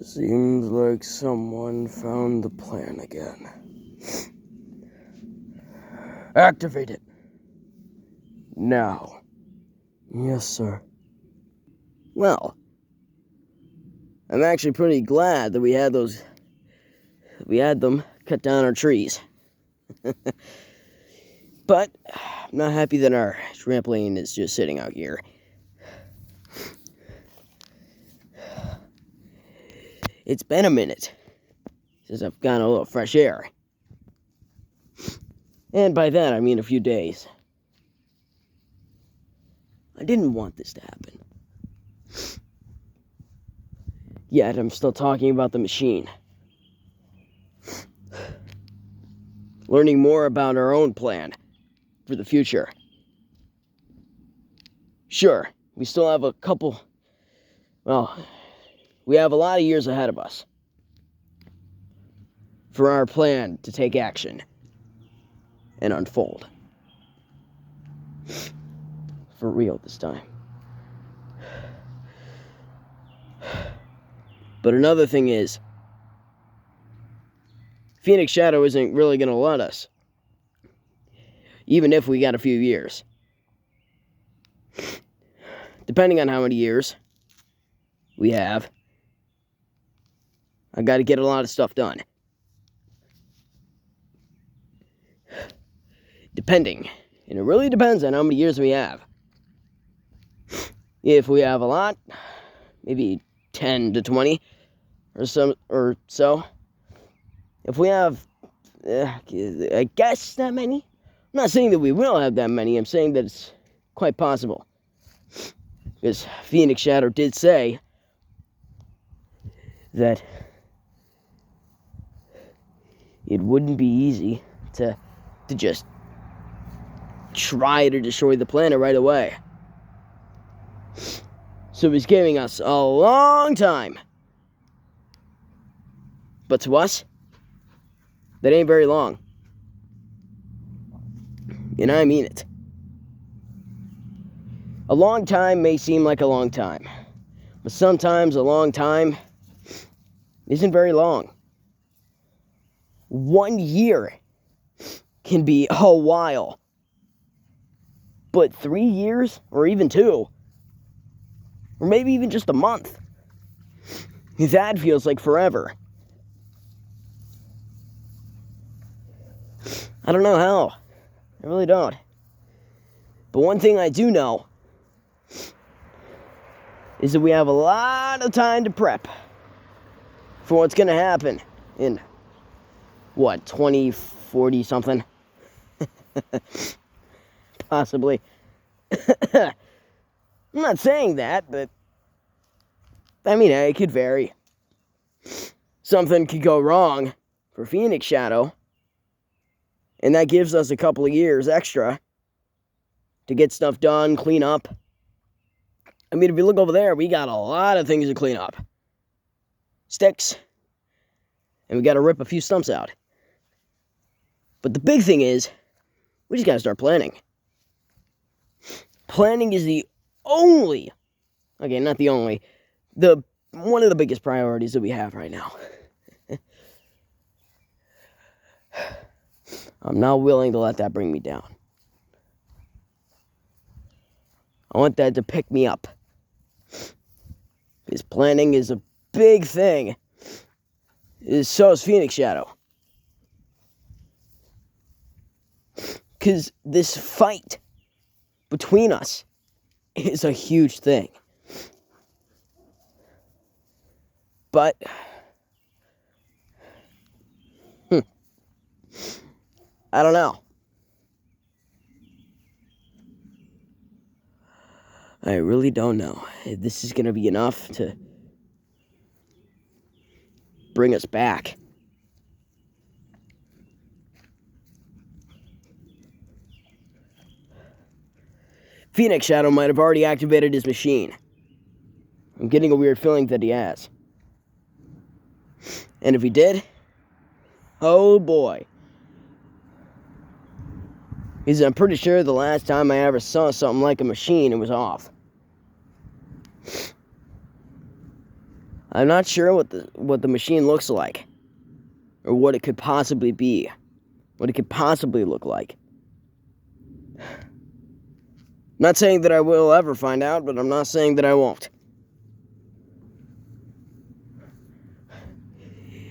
Seems like someone found the plan again. Activate it. Now. Yes, sir. Well, I'm actually pretty glad that we had them cut down our trees. But I'm not happy that our trampoline is just sitting out here. It's been a minute since I've gotten a little fresh air. And by that, I mean a few days. I didn't want this to happen. Yet, I'm still talking about the machine. Learning more about our own plan for the future. Sure, we still have we have a lot of years ahead of us for our plan to take action and unfold. For real this time. But another thing is, Phoenix Shadow isn't really going to let us. Even if we got a few years. Depending on how many years we have, I got to get a lot of stuff done. Depending. And it really depends on how many years we have. If we have a lot, maybe 10 to 20 or so. If we have, I guess, that many. I'm not saying that we will have that many. I'm saying that it's quite possible. Because Phoenix Shadow did say that it wouldn't be easy to just try to destroy the planet right away. So he's giving us a long time. But to us, that ain't very long. And I mean it. A long time may seem like a long time. But sometimes a long time isn't very long. 1 year can be a while. But 3 years, or even 2, or maybe even just a month, that feels like forever. I don't know how. I really don't. But one thing I do know is that we have a lot of time to prep for what's going to happen in, 2040 something? Possibly. I'm not saying that, but I mean, it could vary. Something could go wrong for Phoenix Shadow, and that gives us a couple of years extra to get stuff done, clean up. I mean, if you look over there, we got a lot of things to clean up. Sticks. And we got to rip a few stumps out. But the big thing is, we just got to start planning. Planning is the only, okay, not the only, one of the biggest priorities that we have right now. I'm not willing to let that bring me down. I want that to pick me up. Because planning is a big thing. So is Phoenix Shadow. Because this fight between us is a huge thing. But I don't know. I really don't know if this is going to be enough to bring us back. Phoenix Shadow might have already activated his machine. I'm getting a weird feeling that he has. And if he did, oh boy. Because I'm pretty sure the last time I ever saw something like a machine, it was off. I'm not sure what the machine looks like, or what it could possibly be, what it could possibly look like. Not saying that I will ever find out, but I'm not saying that I won't.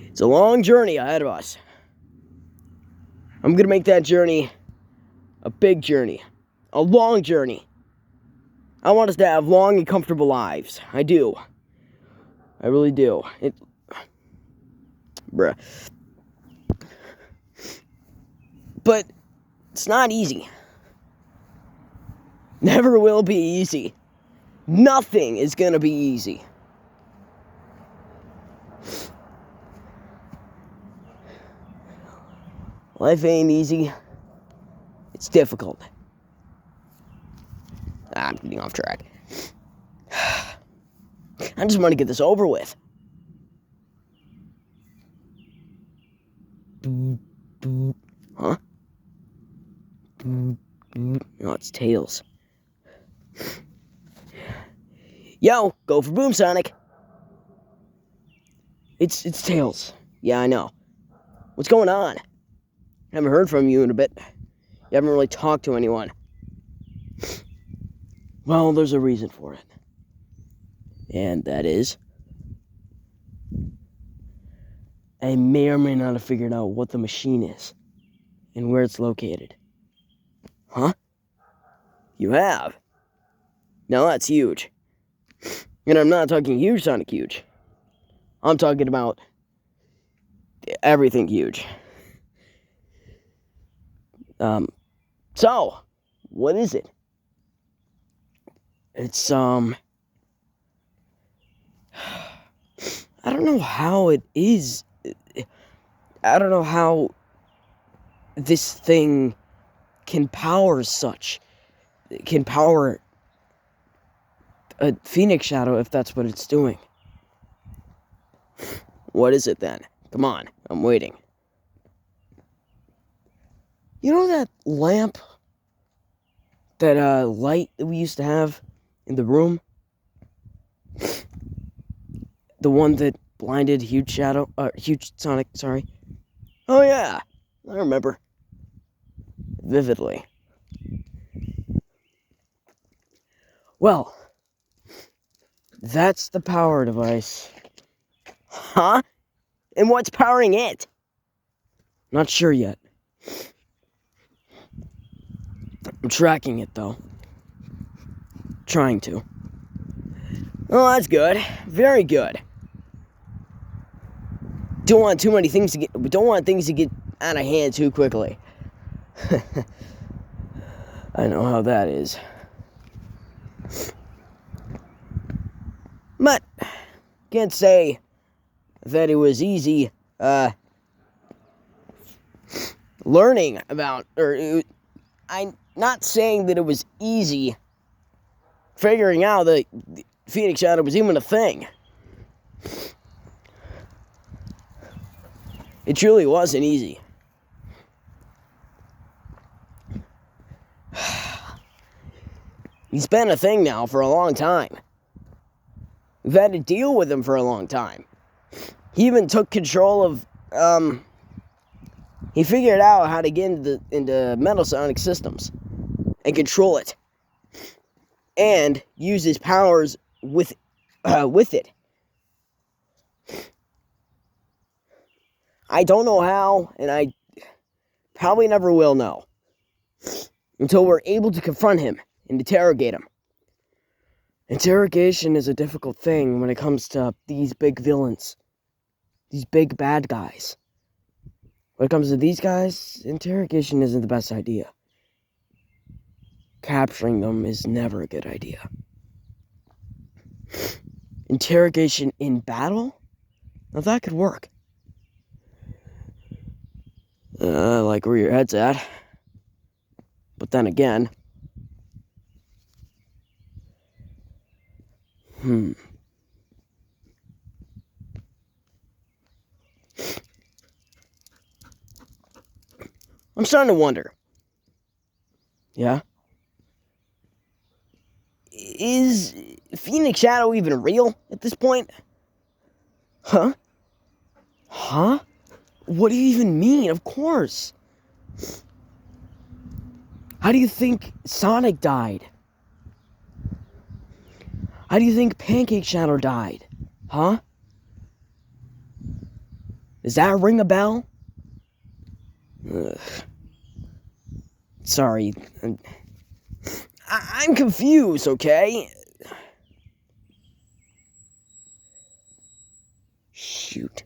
It's a long journey ahead of us. I'm gonna make that journey a big journey, a long journey. I want us to have long and comfortable lives. I do. I really do. Bruh. But it's not easy. Never will be easy. Nothing is gonna be easy. Life ain't easy. It's difficult. I'm getting off track. I just want to get this over with. Huh? No, it's Tails. Yo, go for Boom Sonic. It's Tails. Yeah, I know. What's going on? Haven't heard from you in a bit. You haven't really talked to anyone. Well, there's a reason for it. And that is, I may or may not have figured out what the machine is and where it's located. Huh? You have? Now that's huge. And I'm not talking huge Sonic huge. I'm talking about everything huge. So, what is it? It's, I don't know how it is. I don't know how this thing can power a Phoenix Shadow if that's what it's doing. What is it then? Come on, I'm waiting. You know that lamp? That light that we used to have in the room? The one that blinded Huge Sonic, sorry. Oh yeah, I remember. Vividly. Well, that's the power device. Huh? And what's powering it? Not sure yet. I'm tracking it though. Trying to. Oh, that's good. Very good. Don't want things to get out of hand too quickly. I know how that is. But can't say that it was easy learning about, I'm not saying that it was easy figuring out that the Phoenix Shadow was even a thing. It truly wasn't easy. He's been a thing now for a long time. We've had to deal with him for a long time. He even took control of, he figured out how to get into Metal Sonic systems and control it. And use his powers with it. I don't know how, and I probably never will know. Until we're able to confront him and interrogate him. Interrogation is a difficult thing when it comes to these big villains. These big bad guys. When it comes to these guys, interrogation isn't the best idea. Capturing them is never a good idea. Interrogation in battle? Now that could work. I like where your head's at. But then again... I'm starting to wonder. Yeah? Is Phoenix Shadow even real at this point? Huh? Huh? What do you even mean? Of course. How do you think Sonic died? How do you think Pancake Shadow died? Huh? Does that ring a bell? Ugh. Sorry. I'm confused, okay? Shoot.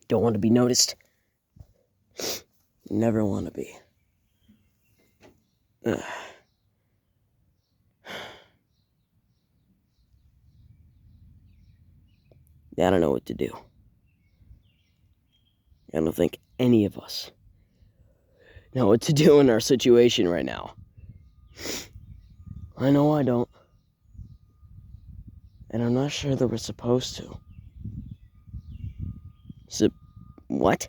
Don't want to be noticed. Never want to be. Ugh. I don't know what to do. I don't think any of us know what to do in our situation right now. I know I don't. And I'm not sure that we're supposed to. What?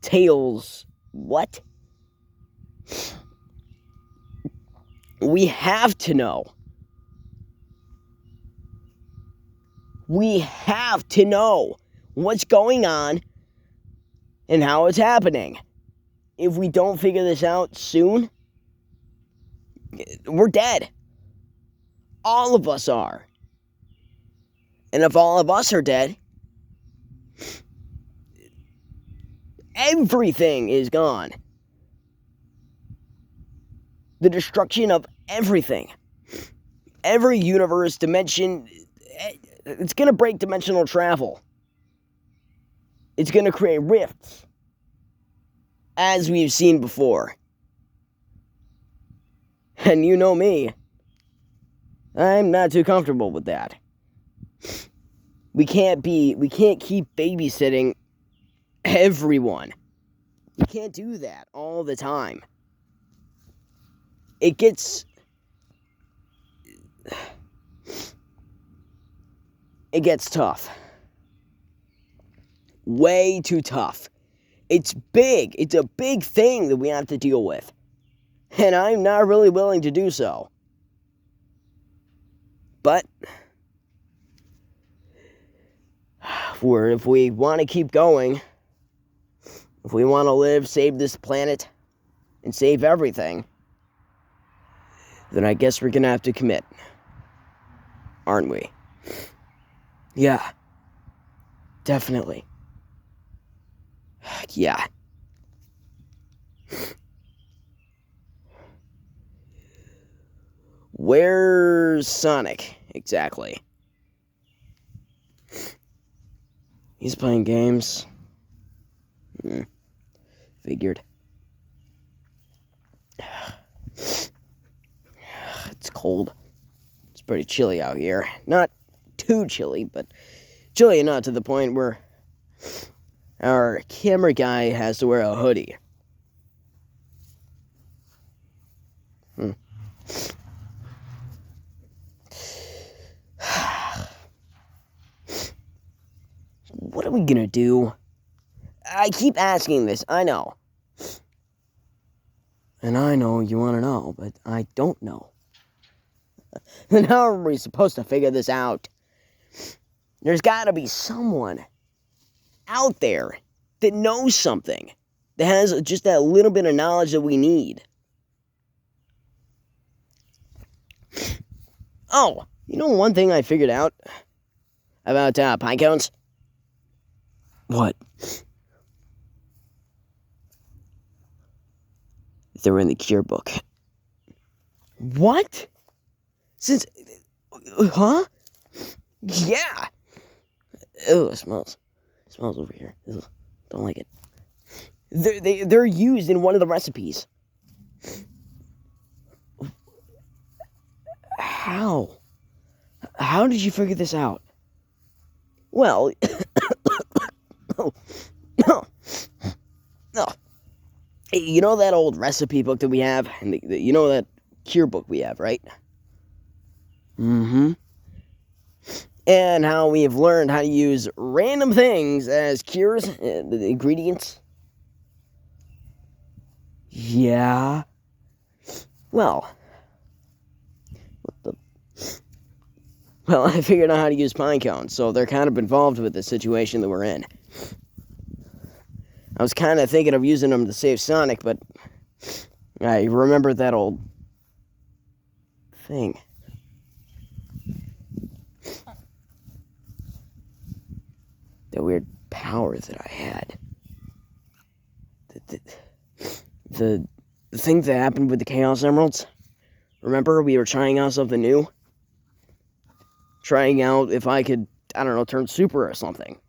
Tails. What? We have to know. We have to know what's going on and how it's happening. If we don't figure this out soon, we're dead. All of us are. And if all of us are dead, everything is gone. The destruction of everything. Every universe, dimension, it's going to break dimensional travel. It's going to create rifts, as we've seen before. And you know me, I'm not too comfortable with that. We can't keep babysitting everyone. You can't do that all the time. It gets tough. Way too tough. It's big. It's a big thing that we have to deal with. And I'm not really willing to do so. But if we want to keep going, if we want to live, save this planet, and save everything, then I guess we're going to have to commit. Aren't we? Yeah. Definitely. Yeah. Where's Sonic, exactly? He's playing games. Figured. It's cold. It's pretty chilly out here. Not too chilly, but chilly enough to the point where our camera guy has to wear a hoodie. What are we gonna do? I keep asking this, I know. And I know you want to know, but I don't know. Then how are we supposed to figure this out? There's gotta be someone out there that knows something, that has just that little bit of knowledge that we need. Oh, you know one thing I figured out about pine cones? What? They're in the cure book. What? Since... Huh? Yeah! Oh, it smells. It smells over here. Ugh, don't like it. They're used in one of the recipes. How? How did you figure this out? Well... No. You know that old recipe book that we have? And you know that cure book we have, right? Mm-hmm. And how we've learned how to use random things as cures, the ingredients. Yeah. Well, Well, I figured out how to use pine cones, so they're kind of involved with the situation that we're in. I was kind of thinking of using them to save Sonic, but I remember that old thing. The weird power that I had. The thing that happened with the Chaos Emeralds. Remember, we were trying out something new? Trying out if I could, I don't know, turn super or something.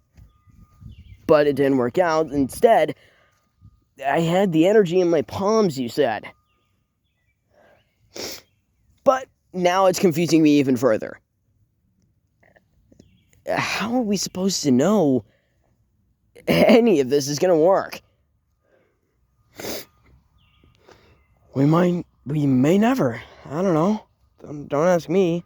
But it didn't work out. Instead, I had the energy in my palms, you said. But now it's confusing me even further. How are we supposed to know any of this is going to work? We may never. I don't know. Don't ask me.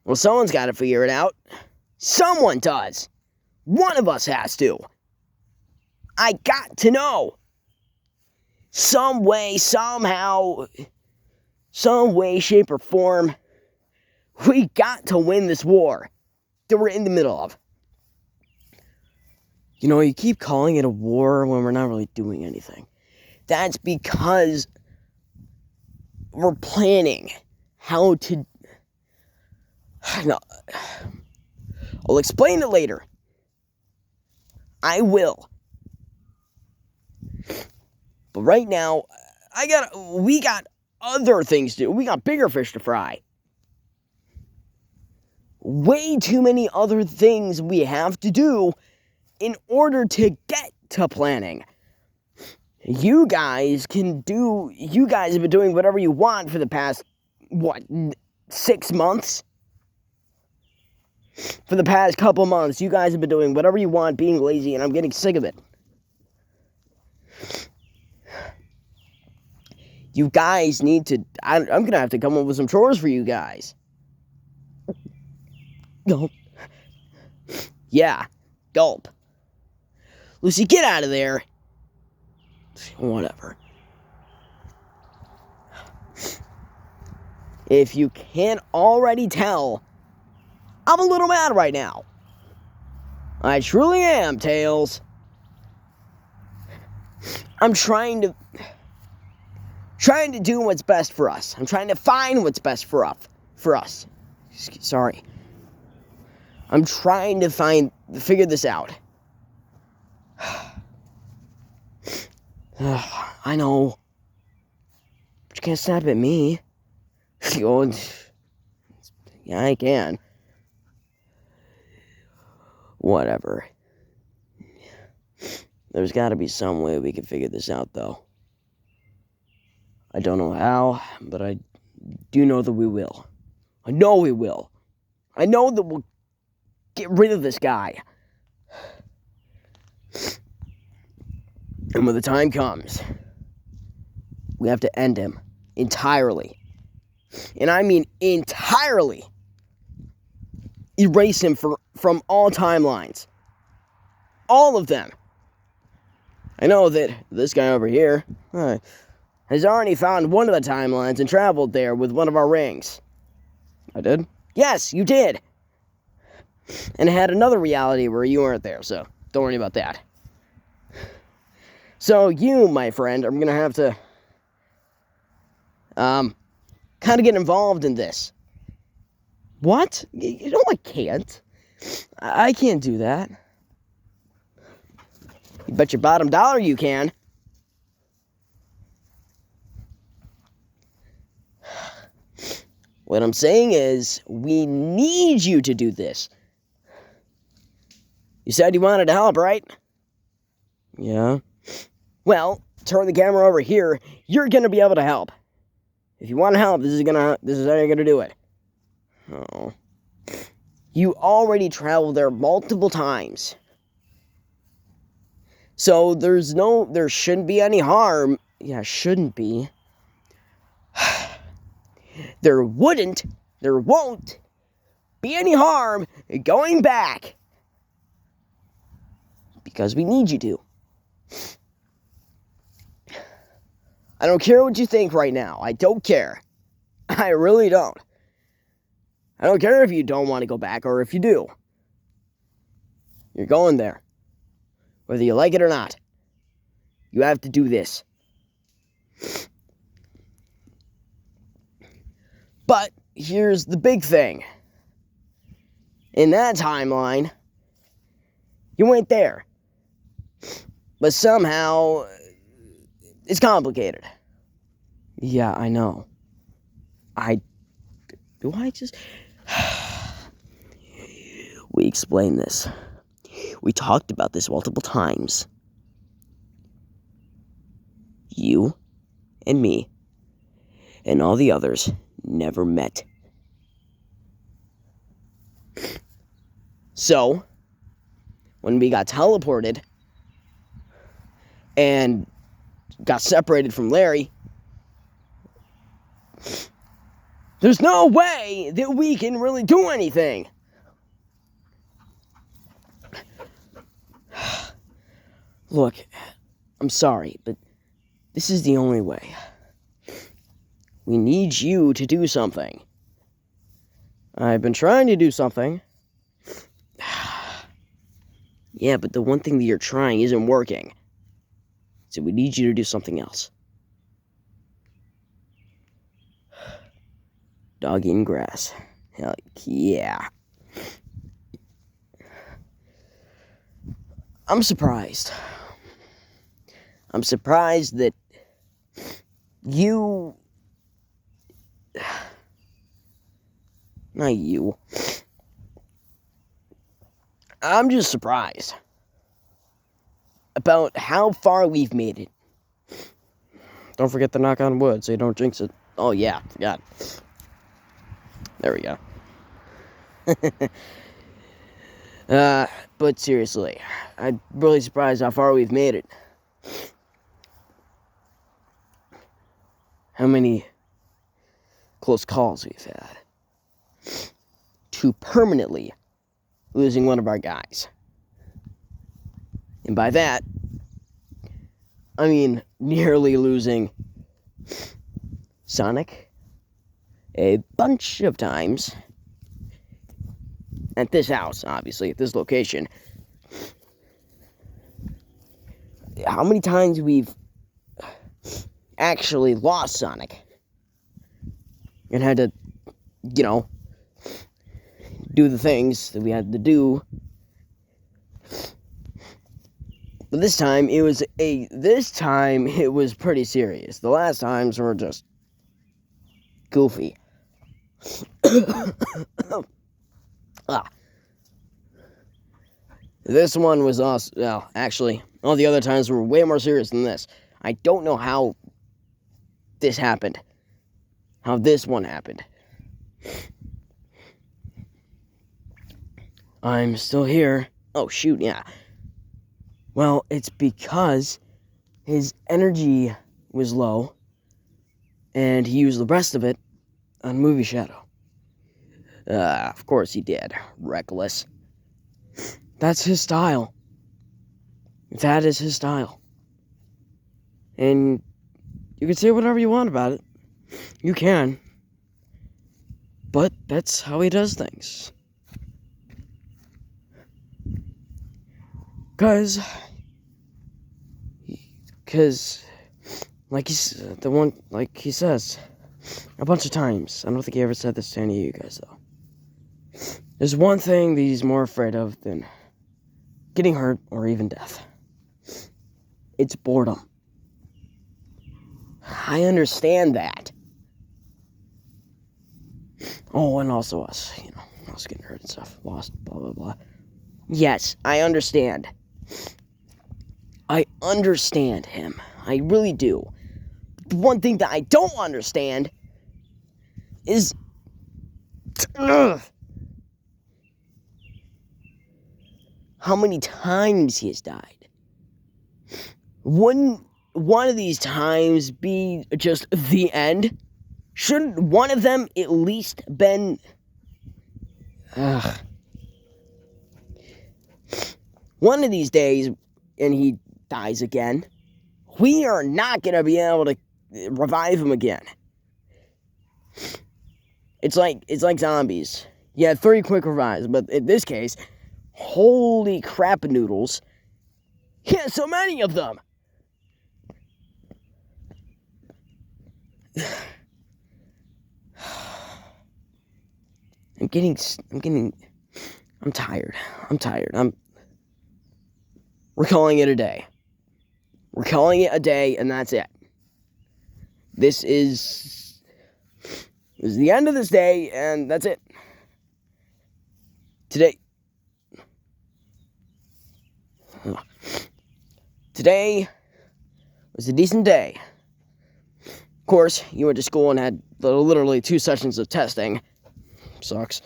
Well, someone's got to figure it out. Someone does. One of us has to. I got to know. Some way, somehow, some way, shape, or form, we got to win this war that we're in the middle of. You know, you keep calling it a war when we're not really doing anything. That's because we're planning how to... No, I'll explain it later. I will. But right now, we got other things to do. We got bigger fish to fry. Way too many other things we have to do in order to get to planning. You guys have been doing whatever you want for the past, 6 months? For the past couple months, you guys have been doing whatever you want, being lazy, and I'm getting sick of it. You guys need to... I'm going to have to come up with some chores for you guys. Gulp. Yeah, gulp. Lucy, get out of there. Whatever. If you can't already tell, I'm a little mad right now. I truly am, Tails. I'm trying to do what's best for us. I'm trying to find what's best for us. Sorry. I'm trying to figure this out. I know. But you can't snap at me. Yeah, I can. Whatever. There's got to be some way we can figure this out, though. I don't know how, but I do know that we will. I know we will. I know that we'll get rid of this guy. And when the time comes, we have to end him entirely. And I mean entirely. Erase him from all timelines. All of them. I know that this guy over here has already found one of the timelines and traveled there with one of our rings. I did? Yes, you did. And had another reality where you weren't there, so don't worry about that. So you, my friend, are going to have to kind of get involved in this. What? You know I can't. I can't do that. You bet your bottom dollar you can. What I'm saying is, we need you to do this. You said you wanted to help, right? Yeah. Well, turn the camera over here. You're gonna be able to help. If you want to help, this is how you're gonna do it. Oh. You already traveled there multiple times. So there shouldn't be any harm. Yeah, shouldn't be. There won't be any harm going back. Because we need you to. I don't care what you think right now. I don't care. I really don't. I don't care if you don't want to go back or if you do. You're going there. Whether you like it or not. You have to do this. But here's the big thing. In that timeline, you went there. But somehow, it's complicated. Yeah, I know. We explained this. We talked about this multiple times. You and me and all the others never met. So, when we got teleported and got separated from Larry, there's no way that we can really do anything. Look, I'm sorry, but this is the only way. We need you to do something. I've been trying to do something. Yeah, but the one thing that you're trying isn't working. So we need you to do something else. Dog eating grass. Hell yeah. I'm surprised. I'm surprised that you... Not you. I'm just surprised about how far we've made it. Don't forget to knock on wood so you don't jinx it. Oh yeah, forgot. There we go. But seriously, I'm really surprised how far we've made it. How many close calls we've had to permanently losing one of our guys. And by that, I mean nearly losing Sonic a bunch of times at this house, obviously, at this location. How many times we've actually lost Sonic and had to, do the things that we had to do. But this time it was pretty serious. The last times were just goofy. This one was also, well, actually, all the other times were way more serious than this. I don't know how this happened. How this one happened. I'm still here. Oh, shoot, yeah. Well, it's because his energy was low, and he used the rest of it on Movie Shadow. Of course he did. Reckless. That's his style. That is his style. And you can say whatever you want about it. You can. But that's how he does things. Cause, like he says, a bunch of times. I don't think he ever said this to any of you guys, though. There's one thing that he's more afraid of than getting hurt or even death. It's boredom. I understand that. Oh, and also us, us getting hurt and stuff, lost, blah, blah, blah. Yes, I understand. I understand him. I really do. The one thing that I don't understand is... how many times he has died. Wouldn't one of these times be just the end? Shouldn't one of them at least been... one of these days, and he dies again, we are not going to be able to revive them again. It's like zombies. You had 3 quick revives, but in this case, holy crap noodles. Yeah, so many of them. I'm tired. We're calling it a day. We're calling it a day, and that's it. This is the end of this day, and that's it. Today was a decent day. Of course, you went to school and had literally 2 sessions of testing. Sucks.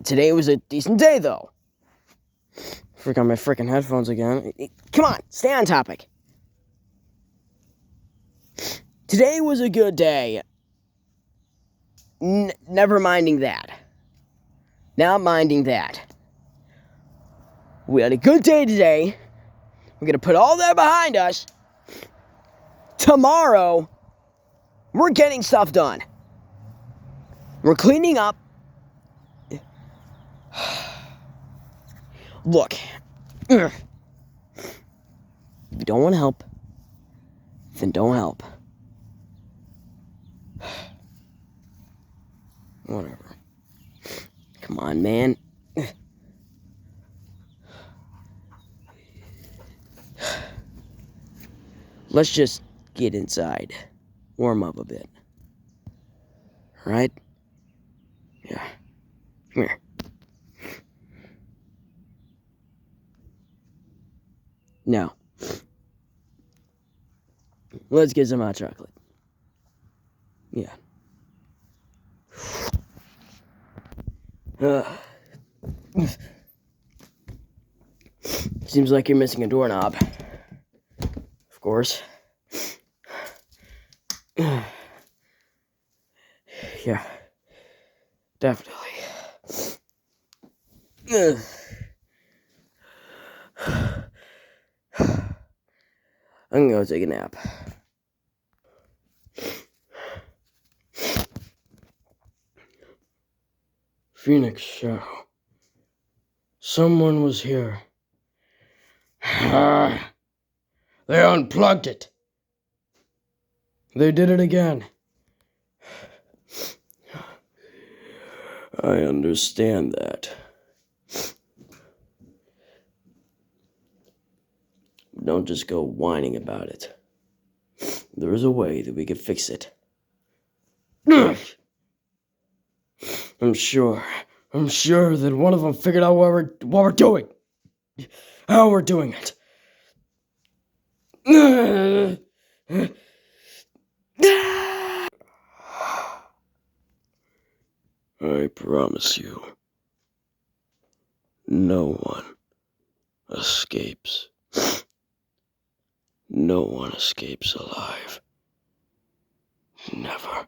Today was a decent day, though. Forgot my freaking headphones again. Come on, stay on topic. Today was a good day. Never minding that. Not minding that. We had a good day today. We're going to put all that behind us. Tomorrow, we're getting stuff done. We're cleaning up. Look. If you don't want to help, then don't help. Whatever. Come on, man. Let's just get inside. Warm up a bit. Alright? Yeah. Come here. Now, let's get some hot chocolate. Yeah. Seems like you're missing a doorknob. Of course. Yeah. Definitely. I'm gonna go take a nap. Phoenix Shadow. Someone was here. They unplugged it. They did it again. I understand that. Don't just go whining about it. There is a way that we can fix it. I'm sure that one of them figured out what we're doing. How we're doing it. I promise you, no one escapes. No one escapes alive. Never.